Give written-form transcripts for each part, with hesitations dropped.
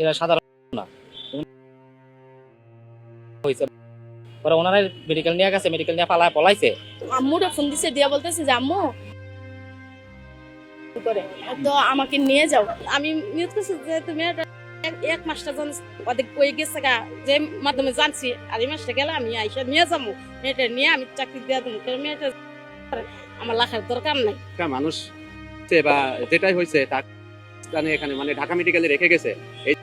এরা সাধারণ না হয়েছে। পরে ওনারা মেডিকেল নিয়ে গেছে, মেডিকেল নিয়ে পলাইছে। আম্মুরে ফোন দিছে, দিয়া বলতেছে যে আম্মু করে তো আমাকে নিয়ে যাও। আমি নিউজ করছি যে তুমি এক মাসটা জন অর্ধেক হয়ে গেছে গা, যে মাধ্যমে জানছি আর এই মাসটা গেলে আমি আইসা নিয়ে যাবো, মেয়েটা নিয়ে আমি চাকরি দিয়ে দেবো। মেয়েটা আমার লাখার দরকার নাই। মানুষ বা যেটাই হয়েছে তাকে এখানে মানে ঢাকা মেডিকেলে রেখে গেছে, এই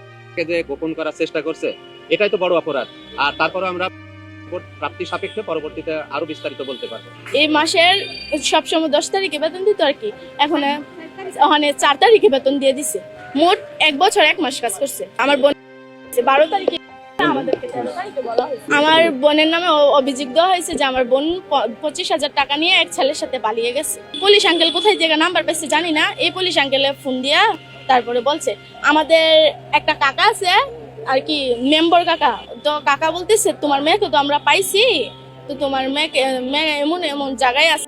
যে গোপন করার চেষ্টা করছে, এটাই তো বড় অপরাধ। আর তারপরে আমরা প্রাপ্তি সাপেক্ষে পরবর্তীতে আরো বিস্তারিত বলতে পারবো। এই মাসের সবসময় 10 তারিখে বেতন দিত আর কি, এখন ওখানে 4 তারিখে বেতন দিয়ে দিছে। মোট 1 বছর 1 মাস কাজ করছে। আমার বোন 12 তারিখে, আমাদেরকে 13 তারিখে বলা হয়েছে। আমার বোনের নামে অভিযোগ দেওয়া হয়েছে যে আমার বোন 25,000 টাকা নিয়ে এক ছেলের সাথে পালিয়ে গেছে। পুলিশ আঙ্কেল কোথায় থেকে নাম্বার পেয়েছে জানি না। এই পুলিশ আঙ্কেলে ফোন দিয়া তারপরে বলছে আমাদের একটা কাকা আছে আর কি, মেম্বার কাকা, তো কাকা বলতেছে তোমার মেয়েকে তো আমরা পাইছি, তো তোমার মেয়ে এমন এমন জায়গায় আছে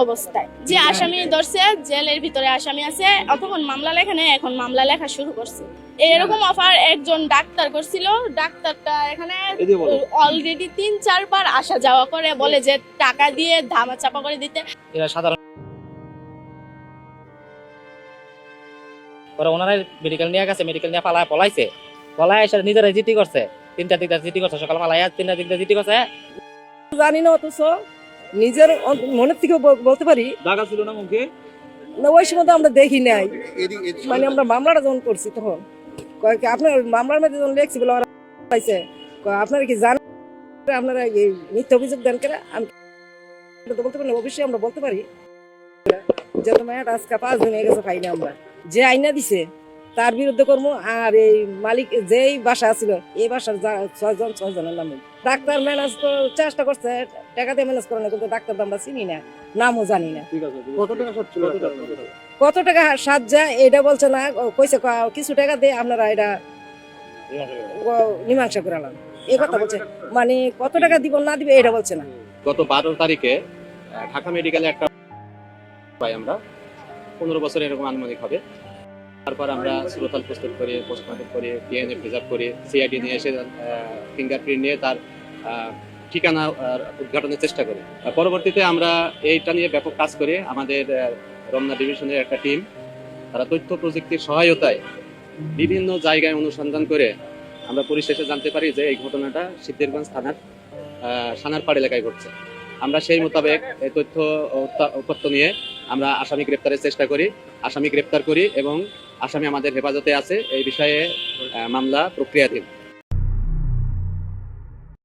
অবস্থায়, যে আসামি ধরছে জেলের ভিতরে আসামি আছে, অতক্ষণ মামলা লেখা নেই, এখন মামলা লেখা শুরু করছে। এরকম অফার একজন ডাক্তার করছিল, ডাক্তারটা এখানে অলরেডি 3-4 বার আসা যাওয়া করে, বলে যে টাকা দিয়ে ধামা চাপা করে দিতে। এরা সাধারণ। পরে ওনারা মেডিকেল নিয়ে গেছে, মেডিকেল নিয়ে পলাইছে। পলায় এসে নিজেরাই জিটি করছে, 3টা দিকটা জিটি করছে, সকাল পালায় 3টা দিকটা জিটি করছে। জানি না, অথচ নিজের মনের থেকে বলতে পারি দাগা ছিল না মুখে না, ওই সময় তো আমরা দেখি নাই। মানে আমরা মামলাটা যখন করছি তখন কয়েক আপনার মামলার মধ্যে যখন লেখছি বলে পাইছে, আপনারা কি জানেন আপনারা এই মিথ্যা অভিযোগ দেন কেন? আমি তো বলতে পারি না, অবশ্যই আমরা বলতে পারি যে তোমার আজকে 5 দিন হয়ে গেছে পাইনি আমরা। যে আইনা দিছে তার বিরুদ্ধে করবো। আর এই মালিক যেই বাসা ছিল, এই বাসার 6 জনের নামে ডাক্তার ম্যানেজ তো চেষ্টা করছে, টাকা দিয়ে ম্যানেজ করে না, কিন্তু ডাক্তার তো আমরা চিনি না, নামও জানি না। কত টাকা সাত যায় এটা বলছে না, কইছে কিছু টাকা দিয়ে আপনারা এটা মীমাংসা করালাম, এই কথা বলছে। মানে কত টাকা দিব না দিবে এটা বলছে না। গত 12 তারিখে ঢাকা মেডিকেলে একটা পাই আমরা, 15 বছর এরকম আনুমানিক হবে। তারপর আমরা সুরতাল প্রস্তুত করি, পোস্টমর্টম করি, ডিএনএ প্রিজার্ভ করি, সিআইডি নিয়ে এসে ফিঙ্গারপ্রিন্ট নিয়ে তার ঠিকানা উদ্ঘাটনের চেষ্টা করি। পরবর্তীতে আমরা এইটা নিয়ে ব্যাপক কাজ করি। আমাদের রমনা ডিভিশনের একটা টিম, তারা তথ্য প্রযুক্তির সহায়তায় বিভিন্ন জায়গায় অনুসন্ধান করে আমরা পরিশেষে জানতে পারি যে এই ঘটনাটা সিদ্ধিরগঞ্জ থানার সানারপাড় এলাকায় ঘটছে। আমরা সেই মোতাবেক এই তথ্য উপাত্ত নিয়ে আমরা আসামি গ্রেপ্তারের চেষ্টা করি, আসামি গ্রেপ্তার করি এবং আসামি আমাদের হেফাজতে আছে। এই বিষয়ে মামলা প্রক্রিয়াধীন।